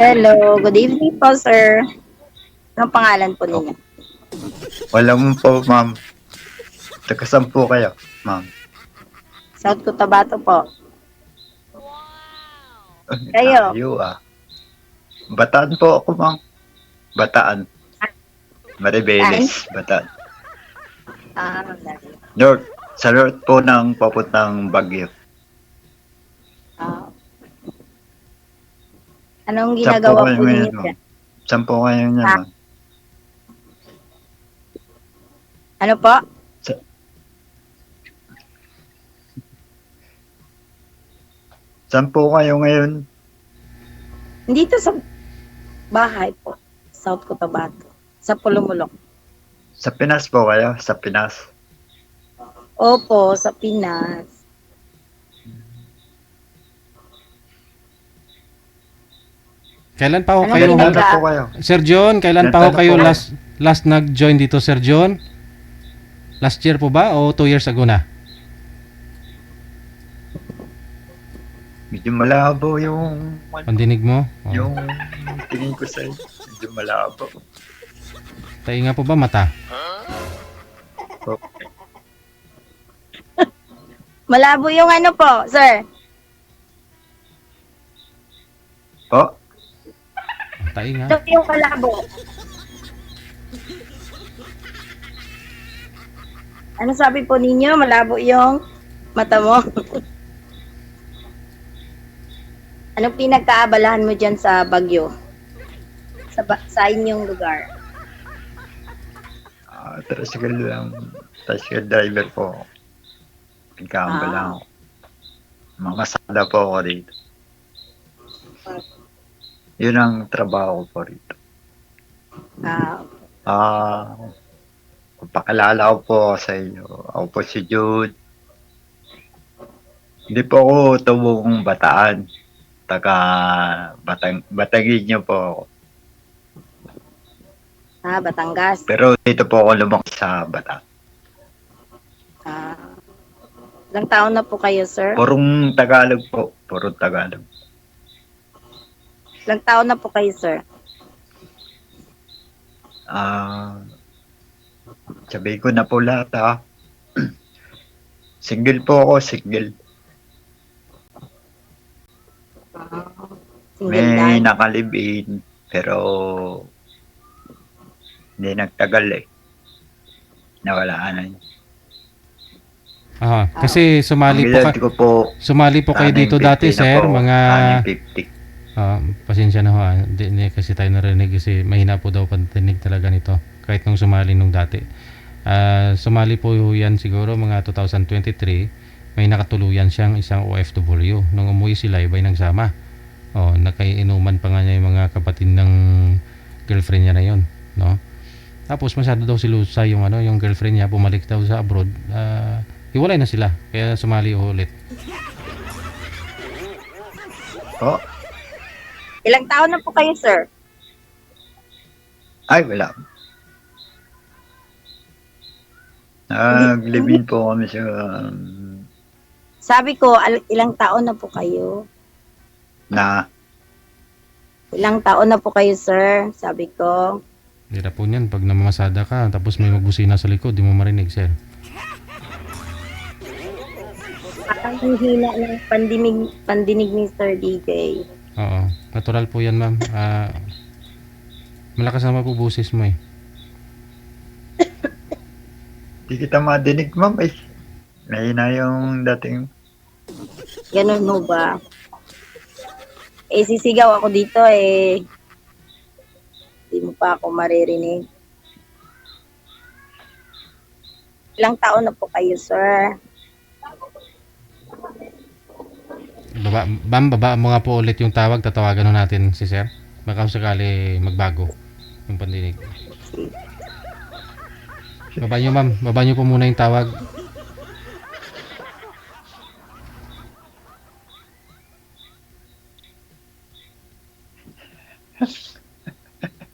Hello, good evening po, sir. Anong pangalan po Oh, ninyo? wala mo po, ma'am. Taga-saan po kayo, ma'am? South Cotabato po. Ay, Kayo? layo ah. Bataan po ako, ma'am. Bataan. Saan? Maribeles, Bataan. Layo. North. Sa north po ng papuntang Baguio. Ah. Anong Saan po ginagawa kayo po ninyo ngayon, ma'am? dyan? Saan po kayo ngayon, Ha? ma'am? Ano po? Sa- Saan po kayo ngayon? Dito sa bahay po. South Cotabato. Sa Pulumulok. Sa Pinas po kayo? Sa Pinas? Opo, sa Pinas. Kailan pa ho Anong kayo, pinag- Ano po kayo? Sir John, kailan pa ho Nagtanong kayo po. last nag-join dito, Sir John? Last year po ba o 2 years ago na? Medyo malabo yung... Pandinig mo? Oh. Yung tingin ko sa'yo. Medyo malabo. Tayo nga po ba mata? Okay. Malabo yung ano po, sir. Po? Tayo nga. Ano yung malabo? Ano sabi po ninyo? Malabo yung mata mo? Anong pinagkaabalahan mo dyan sa Baguio? Sa inyong lugar? Tricycle lang. Tricycle driver po ako. Pagkakamba lang ako. Mga sada po ako rito. Yun ang trabaho ko po rito. Ah, Kung pakilala ko po sa inyo, ako po si Jude. Hindi po ako tubong Bataan. Taga Batangin niyo po ako. Batangas. Pero dito po ako lumaki sa Bataan. Ilang taon na po kayo, sir? Purong Tagalog po. Purong Tagalog. Ilang taon na po kayo, sir? Sabi ko na po lahat ha. Single po ako, single. Single May dad. nakalibin, pero hindi nagtagal eh. Nawalaan na yun. Kasi sumali Ang po edad ko po, sumali po kayo dito 50 dati, na sir, po, mga 50. pasensya na ho. Hindi kasi tayo narinig kasi mahina po daw pandinig talaga nito kahit nung sumali nung dati. Sumali po yan siguro mga 2023. May nakatuluyan siyang isang OFW. Nung umuwi sila, iba'y nagsama. Nakainuman pa nga niya yung mga kapatid ng girlfriend niya na yon, no? Tapos masyado daw silusa yung yung girlfriend niya, bumalik daw sa abroad. Hiwalay na sila, kaya sumali ulit. Oh, Ilang taon na po kayo, sir? ay wala. Naglibin po kami sa Sabi ko, ilang taon na po kayo? na Ilang taon na po kayo, sir? Sabi ko. Hirap po niyan pag namamasada ka tapos may magbusina sa likod, di mo marinig, sir. Parang ang hina ng pandinig ni Sir DJ. Oo, natural po yan, ma'am. Malakas naman po busis mo eh. di kita madinig, ma'am. Ay, mahina yung dating. Ganun mo ba? Sisigaw ako dito Hindi mo pa ako maririnig. Ilang taon na po kayo, sir? Baba mo nga po ulit yung tawag, tatawagan na natin si sir. Baka sakali magbago yung pandinig. Baba nyo, ma'am. Baba nyo po muna yung tawag.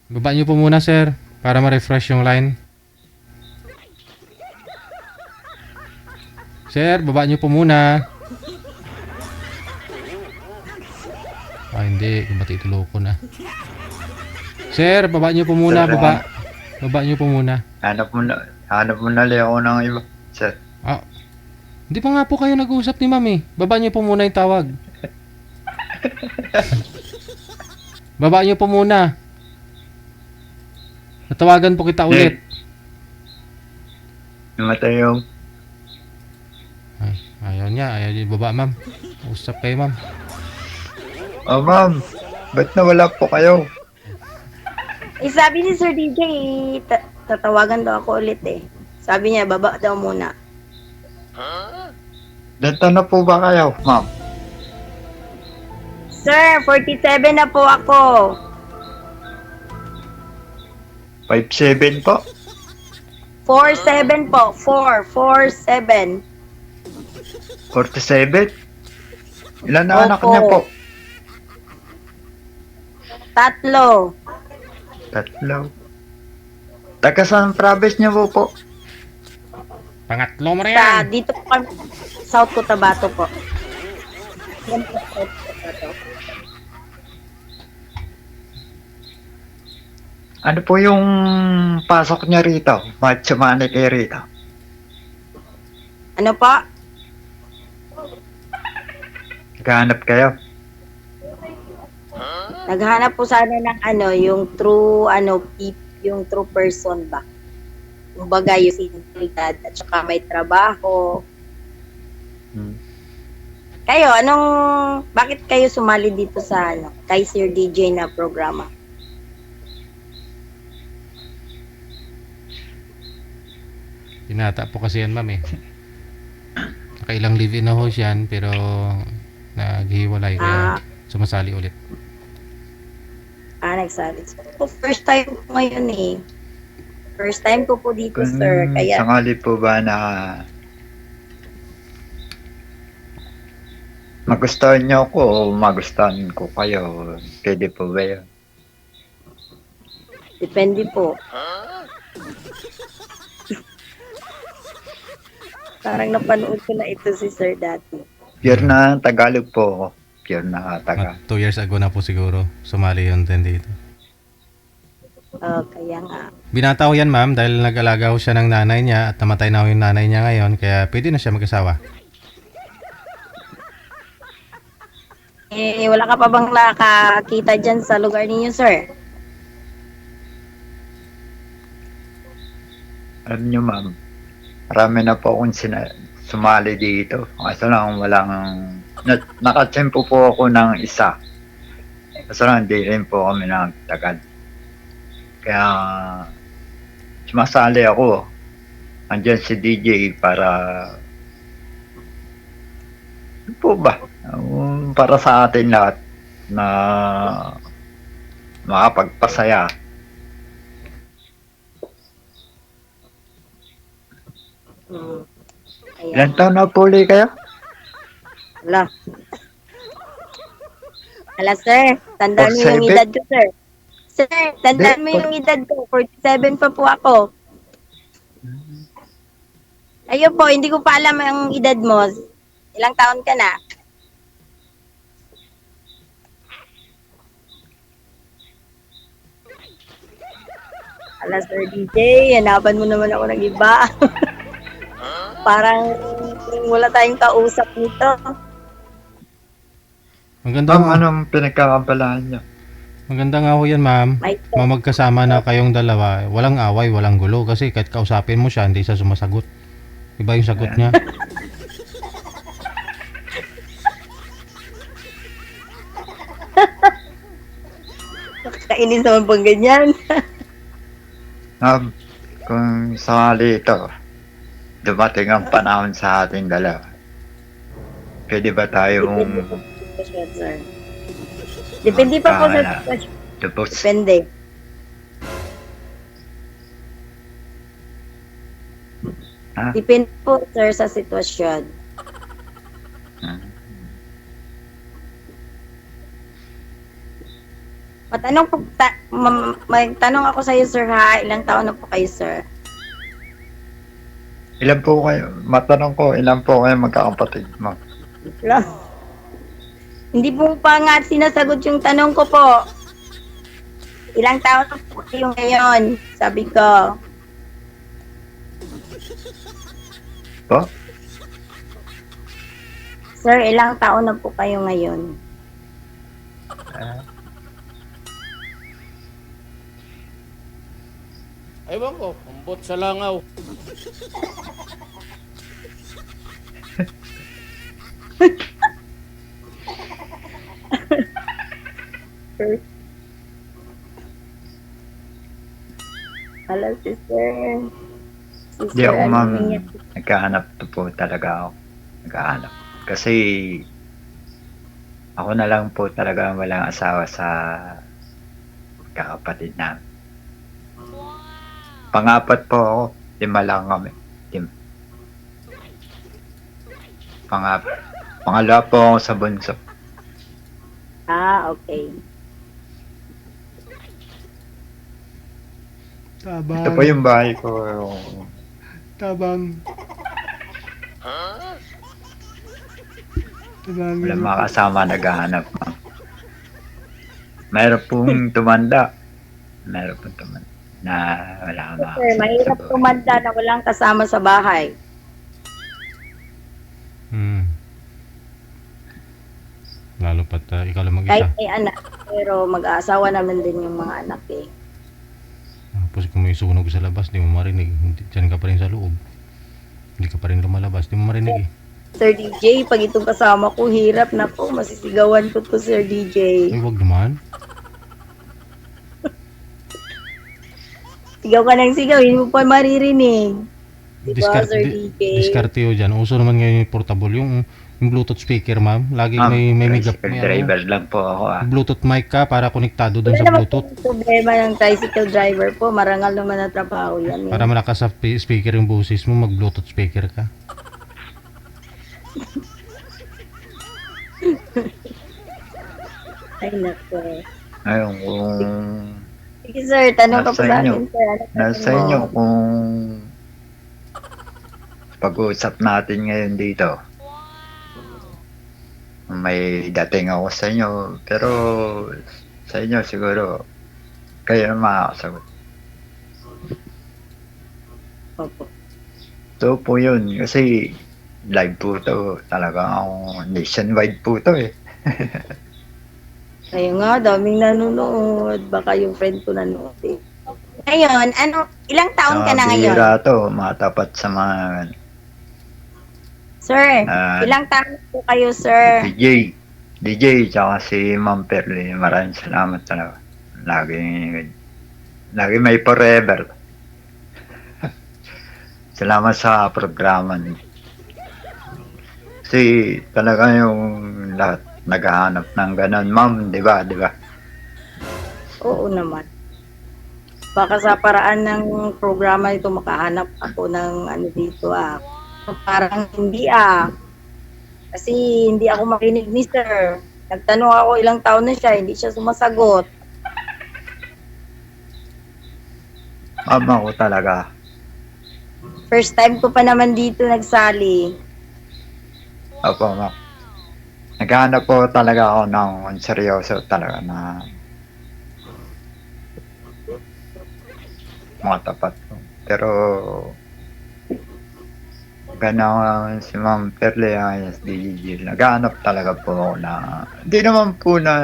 Baba nyo po muna, sir, para ma-refresh yung line. Sir, baba nyo po muna. Ay, Hindi, bati tulo ko na. Sir, baba niyo po muna, Sir, baba. Baba niyo po muna. Hanap mo na lang ako ng iba. Sir, Ah, hindi pa nga po kayo nag-uusap ni ma'am eh. Baba niyo po muna yung tawag. Baba niyo po muna. Natawagan po kita ulit. namatay yung Ay, ayaw niya baba ma'am. Usap kayo ma'am. oh ma'am, ba't nawala po kayo? Sabi ni Sir DJ, tatawagan daw ako ulit eh. Sabi niya, baba daw muna. Dito na po ba kayo, ma'am? Sir, 47 na po ako. 5'7" po? 47 po. 447. 47? Ilan na Opo. anak niya po? 3. 3. Taga saan province niya po? Pangatlo mo Sa yan. dito po kami, South Cotabato po. Yan po, South Cotabato. Ano po yung pasok niya rito? Bakit sumali kayo rito? Ano po? Naghahanap kayo? Naghanap po sana ng yung true yung true person ba? Kumbaga yung sinilidad at saka may trabaho. Kayo, bakit kayo sumali dito sa kay Sir DJ na programa? Binata po kasi yan ma'am eh. Nakailang live-in na ho yan pero naghiwalay kaya sumasali ulit. Nagsali. So, first time ko ngayon eh. First time ko po dito, sir. Kaya, Sakali po ba na magustuhan niyo ako o magustuhan ko kayo? Pwede po ba yun? depende po. Parang napanood ko na ito si sir dati. Pure na Tagalog po ako. Pure na Tagalog. 2 years ago na po siguro sumali yun din dito. Kaya nga. Binata ko yan ma'am dahil nag-alaga ho siya ng nanay niya at namatay na ho yung nanay niya ngayon kaya pwede na siya mag-asawa. Wala ka pa bang nakakita dyan sa lugar ninyo, sir? Alam niyo ma'am, marami na po akong sumali dito. Kaso lang nakatsempo po ako ng isa. Kaso lang hindi rin po kami nagtagal. Kaya sumasali ako. Andyan si DJ para ano po ba? Para sa atin lahat na makapagpasaya. Ilan taon na po ulit kayo? Wala. Wala, sir. Tandaan mo yung 47? edad ko, sir. Sir, tandaan mo yung edad ko. 47 pa po ako. Ayun po, hindi ko pa alam ang edad mo. Ilang taon ka na? Ala, Sir DJ, hanapan mo naman ako ng iba. Parang wala tayong kausap nito. Maganda Ma'am, anong pinagkakabalaan niyo? Maganda nga ho yan ma'am. May Magkasama na kayong dalawa, walang away, walang gulo kasi kahit kausapin mo siya, hindi siya sumasagot. Iba yung sagot niya. kainis naman pang ganyan. Kung sakali ito, dumating ang panahon sa ating dalawa. Pwede ba tayong Sitwasyon, sir. Depende pa po sa sitwasyon. divorce? Depende. Ha? Depende po, sir, sa sitwasyon. Magtanong ako sa iyo, sir, ha? Ilang taon na po kayo, sir? Ilan po kayo? Matanong ko, ilan po kayo magkakapatid mo? Ilang? Hindi po pa nga sinasagot yung tanong ko po. Ilang taon na po kayo ngayon? Sabi ko. Po? Sir, ilang taon na po kayo ngayon? Ewan ko, umbot sa langaw. Sir. Hello, sister. Hindi ako, ano ma'am. nangyari? Nagkahanap po talaga ako. Nagkahanap. Kasi ako na lang po talaga walang asawa sa kakapatid namin. Pangapat po ako. 5 lang kami. Pangalawa po ako sa bunso. Ah, okay. Tabang. Ito po yung bahay ko. Tabang. Tabang. Wala mga kasama naghahanap. Ma'am. Mayroon pong tumanda. Mayroon pong tumanda. Na wala mga Sir, mahirap tumanda na walang kasama sa bahay. Lalo pat ikaw lang Kahit mag-isa. may anak, pero mag-aasawa naman din yung mga anak eh. Tapos kung may sunog sa labas, di mo marinig. Diyan ka pa rin sa loob. Hindi ka pa rin lumalabas, di mo marinig eh. Sir DJ, pag itong kasama ko, hirap na po. Masisigawan ko to, Sir DJ. Ay, wag naman. Sigaw ka ng sigaw, hindi mo pa maririnig. Diba, Sir DJ? Diskarte yun dyan. Uso naman ngayon yung portable. Yung Bluetooth speaker, ma'am. Lagi Ma'am, may megap. tricycle driver lang po ako Bluetooth mic ka para konektado dun Wala sa naman Bluetooth. pong problema ng tricycle driver po. Marangal naman na trabaho yan. Para malakas sa speaker yung boses mo, mag-Bluetooth speaker ka. Ay, nako. Ngayon kung Sige, sir. Tanong ka Nasa po sa inyo. akin, sir. Ano nasa tanong mo? inyo kung pag-uusap natin ngayon dito, may dating ako sa inyo, pero sa inyo siguro kayo na makakasagot. Opo. So po yun, kasi live po to, talaga ako nationwide po to eh. Kayo nga, daming nanonood. Baka yung friend ko nanonood eh. Ngayon, ilang taon ka na ngayon? Bihira to, matapat sa mga Sir, ilang taon po kayo, sir? DJ, tsaka si Ma'am Perly, maraming salamat talaga. Lagi may forever. Salamat sa programa niyo. Kasi talaga yung lahat naghahanap ng ganon, ma'am, di ba? Oo naman. Baka sa paraan ng programa ito makahanap ako ng ano dito ah. Parang hindi ah. Kasi hindi ako makinig ni sir. Nagtanong ako ilang taon na siya, hindi siya sumasagot. Ma'am, ako talaga. First time ko pa naman dito nagsali. Opo, ma'am. Naghahanap po talaga ako ng seryoso talaga na mga tapat ko. Pero gano'n si Ma'am Perle ayos DJ. Naghahanap talaga po ako na hindi naman po na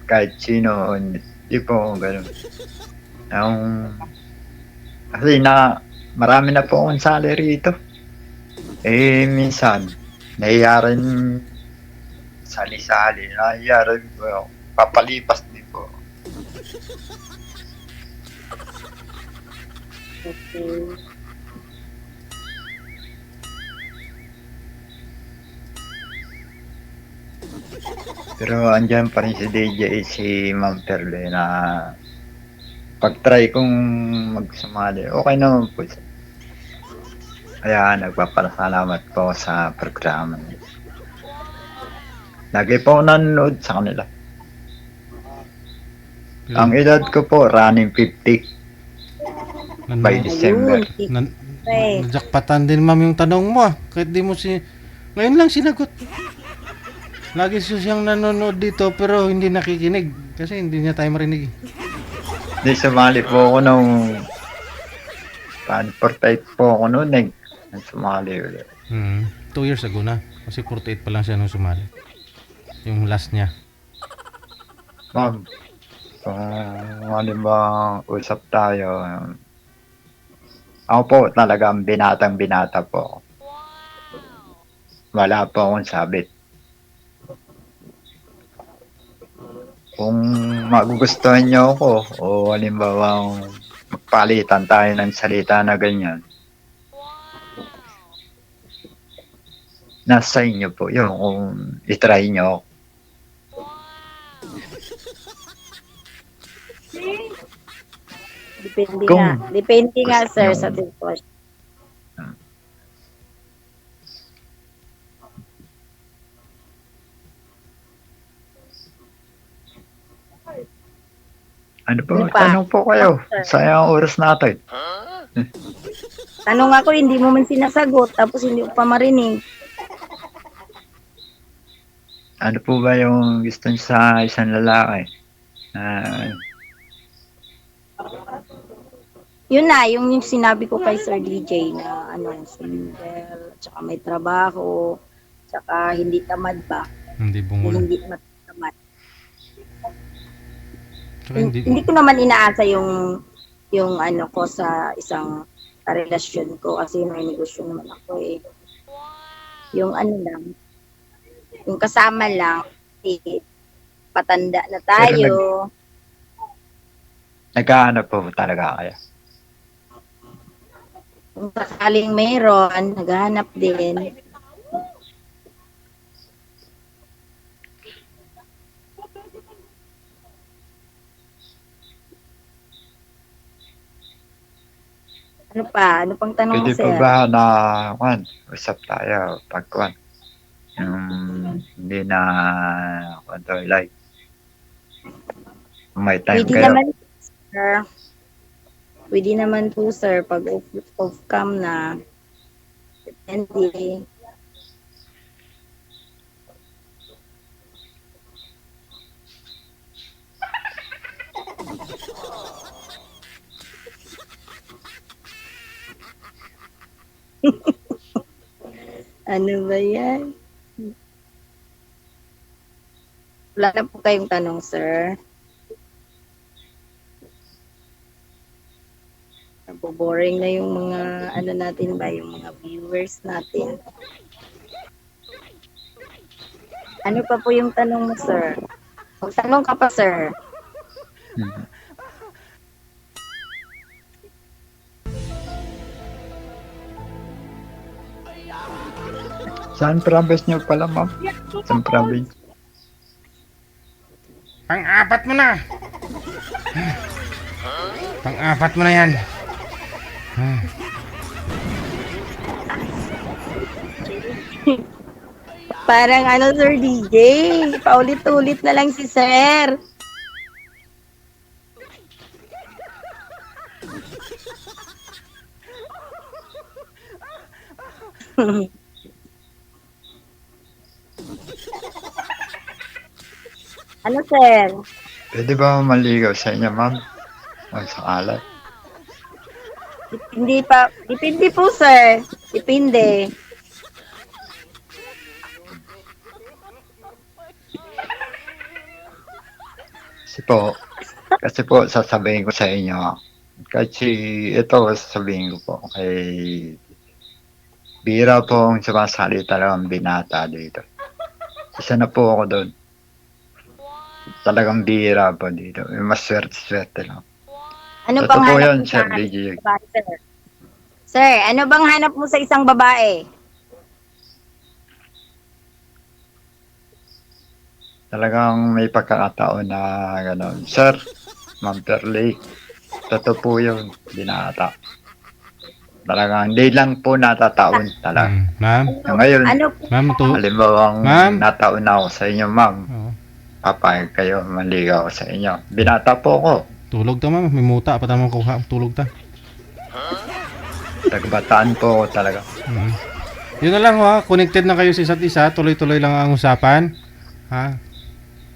kahit sino, hindi po gano'n. Kasi marami na po akong salary ito. Eh, minsan, nahiya rin sali-sali. Nahiya rin po ako. Papalipas din po. Okay. Pero andyan pa rin si DJ, si Ma'am Perle na pag-try kong magsumali, okay naman po. Kaya nagpapasalamat po sa programa niyo. Lagi po ako nanonood sa kanila. Ang edad ko po, running 50 by December. Ayun, okay. Najakpatan din, ma'am, yung tanong mo ah. Kahit di mo Ngayon lang sinagot. Lagi siyang nanonood dito pero hindi nakikinig kasi hindi niya tayo marinig. Di sumali po ako nung portrait po ako noon eh. Sumali ulit. 2 years ago na. Kasi 48 pa lang siya nung sumali. Yung last niya. Ma'am, kung halimbawa usap tayo, ako po talagang binatang binata po ako. Wala po akong sabit. Kung magugustuhan niyo ako o halimbawa magpalitan tayo ng salita na ganyan, nasa inyo po yun kung itry niyo ako. Depende Kung nga. Depende nga, gusto sir, nyo- sa sitwasyon. Ano po, Ano pa? tanong po kayo. Sayang oras natin. Tanong ako, hindi mo man sinasagot, tapos hindi ko pa marinig. Ano po ba yung gusto niyo sa isang lalaki? Ah, Yun na, yung sinabi ko kay Sir DJ na single, tsaka may trabaho, tsaka hindi tamad ba? Hindi bungol. Hindi tamad. Tsaka hindi, Hindi ko naman inaasa yung ko sa isang relasyon ko kasi may negosyo naman ako eh. Yung lang, yung kasama lang, patanda na tayo. naghahanap po talaga kayo. Kung sakaling mayroon, naghahanap din. Ano pa? Ano pang tanong mo, Pwede po sir? ba na, usap tayo pag, hindi na, like, may time Pwede kayo. naman, sir. Pwede naman po, sir, pag off cam na. Depende. Ano ba yan? Wala na po kayong tanong, sir. Boring na yung mga natin ba, yung mga viewers natin. Ano pa po yung tanong mo, sir? Magtanong ka pa, sir. Mhm. Saan province niyo pala, ma'am? Saan province? Pang-apat mo na! Pang-apat mo na yan. Parang Sir DJ. Paulit-ulit na lang si sir. Ano, sir? Pwede ba maligaw sa inyo, ma'am? O sa alat? Hindi pa. Depende po, sir. Depende. Kasi po, sasabihin ko sa inyo, kasi ito, sasabihin ko po, kay bira po ang sumasali talagang binata dito. Isa na po ako doon. Talagang bira po dito. Mas swerte lang. Ano Totoo bang po hanap yan, mo Sir sa DJ. babae, sir? Sir, ano bang hanap mo sa isang babae? Talagang may pagkakataon na gano'n. Sir, Ma'am Perley, totoo po yun, binata. Talagang hindi lang po natataon talaga. Ma'am? Ngayon, Ano po? Ma'am, halimbawa, Ma'am? nataon na ako sa inyo, ma'am. Oo. Papayag kayo, maligaw ako sa inyo. Binata po ako. Tulog ta, ma'am. May muta pa tamang kuha. Tulog ta. Nagbataan po ako talaga. Yun na lang, ha. Connected na kayo sa isa't isa. Tuloy-tuloy lang ang usapan. Ha?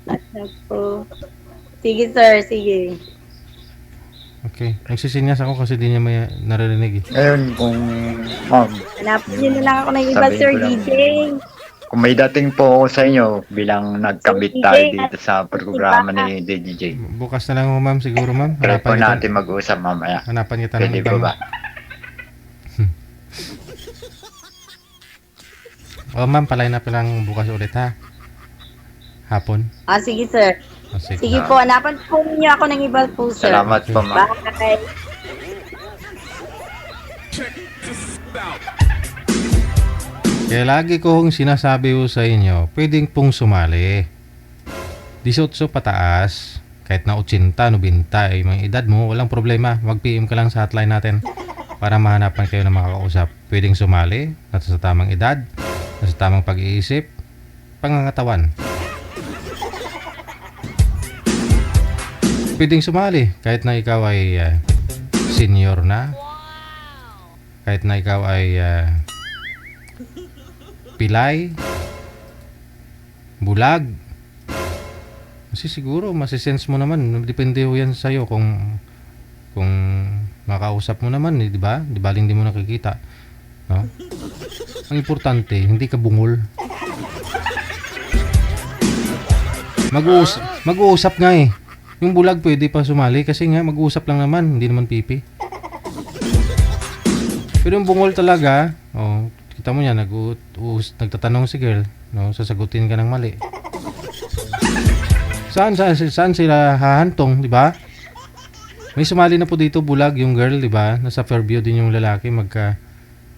Ako. Sige sir, sige. Okay. Nagsisinyas ako kasi di niya may naririnig eh. Ngayon, kung, ma'am, Hanapin niyo na lang ako ng iba, Sabihin Sir ko lang. DJ. kung may dating po ako sa inyo bilang nagkabit Sige, tayo dito sa programa ni DJ. Bukas na lang ako, ma'am, siguro, ma'am. Try po Hanapan kita, natin mag-usap mamaya. hanapan kita ng Pwede po ibang... ba? O, ma'am, palay na lang bukas ulit, ha? Hapon. Sige sir. O, sige. Sige po, hanapan po niyo ako ng iba po, sir. Salamat po, ma'am. Bye. Kaya lagi kong sinasabi ko sa inyo, pwedeng pong sumali. 18 pataas, kahit na 80, 90, ay mga edad mo, walang problema. Mag-PM ka lang sa hotline natin para mahanapan kayo ng makakausap. Pwedeng sumali, nasa tamang edad, nasa tamang pag-iisip, pangangatawan. Pwedeng sumali, kahit na ikaw ay senior na, kahit na ikaw ay pilay, bulag. Kasi siguro masisense mo naman, depende ho yan sa'yo kung makausap mo naman, di ba? Di ba hindi mo nakikita, no? Ang importante, hindi ka bungol. Mag-uusap nga eh. Yung bulag pwede pa sumali kasi nga mag-uusap lang naman, hindi naman pipi. Pero yung bungol talaga, oh, kita mo yan, nagtatanong si girl, no, sasagutin ka ng mali. Saan sila hahantong, di ba? May sumali na po dito, bulag yung girl, di ba? Nasa Fairview din yung lalaki,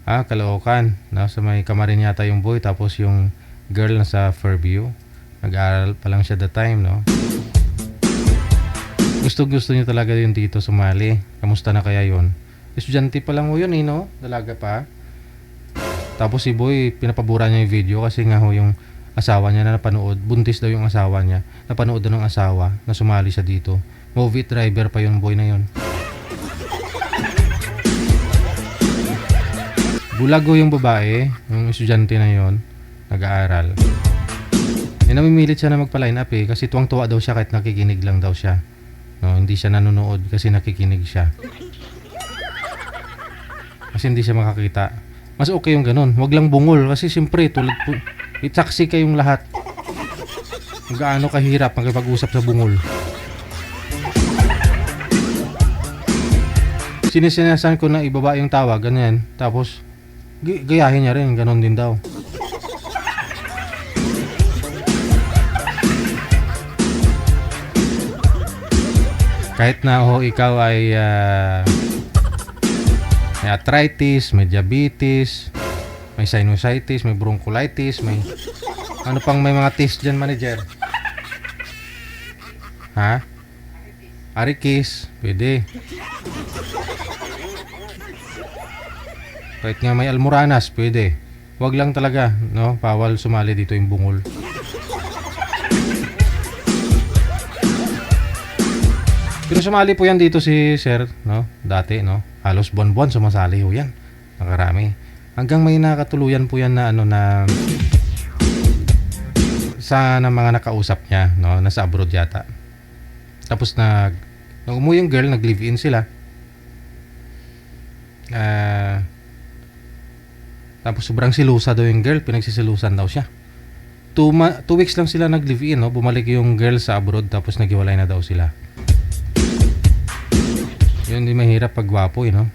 Caloocan, no? Sa may Kamarin yata yung boy, tapos yung girl nasa Fairview. Nag-aaral pa lang siya that time, no? Gusto niyo talaga yun dito sumali. Kamusta na kaya yun? Estudyante pa lang ho yun, no? Dalaga pa. Tapos si boy, pinapabura niya yung video kasi nga ho yung asawa niya na napanood. Buntis daw yung asawa niya. Napanood daw ng asawa na sumali siya dito. Movie driver pa yung boy na yun. Bulag ho yung babae, yung estudyante na yun, nag-aaral. Namimilit siya na magpa-line up eh, kasi tuwang-tuwa daw siya kahit nakikinig lang daw siya. No, hindi siya nanonood kasi nakikinig siya. Kasi hindi siya makakita. Mas okay yung ganun. Huwag lang bungol kasi siyempre tulad po, itsaksi kayong lahat. Gaano kahirap makipag-usap sa bungol. Sinisinasan ko na ibaba yung tawag, ganyan. Tapos gayahin niya rin, ganun din daw. Kahit na ikaw ay may arthritis, may diabetes, may sinusitis, may bronchiolitis, may ano pang may mga test dyan, manager? Ha? Arikis, pwede. Kahit nga may almoranas, pwede. Wag lang talaga, no? Bawal sumali dito yung bungol. Pero sumali po yan dito si Sir, no? Dati, no? Halos buwan-buwan sumasali ho yan. Nakarami. Hanggang may nakatuluyan po yan na ano na sa na mga nakausap niya, no? Nasa abroad yata. Tapos nung umuwi yung girl, nag-live-in sila. Tapos sobrang silusa daw yung girl, pinagsisilusan daw siya. 2 weeks lang sila nag-live-in, no? Bumalik yung girl sa abroad tapos naghiwalay na daw sila. Yun, di mahirap pag gwapo, no?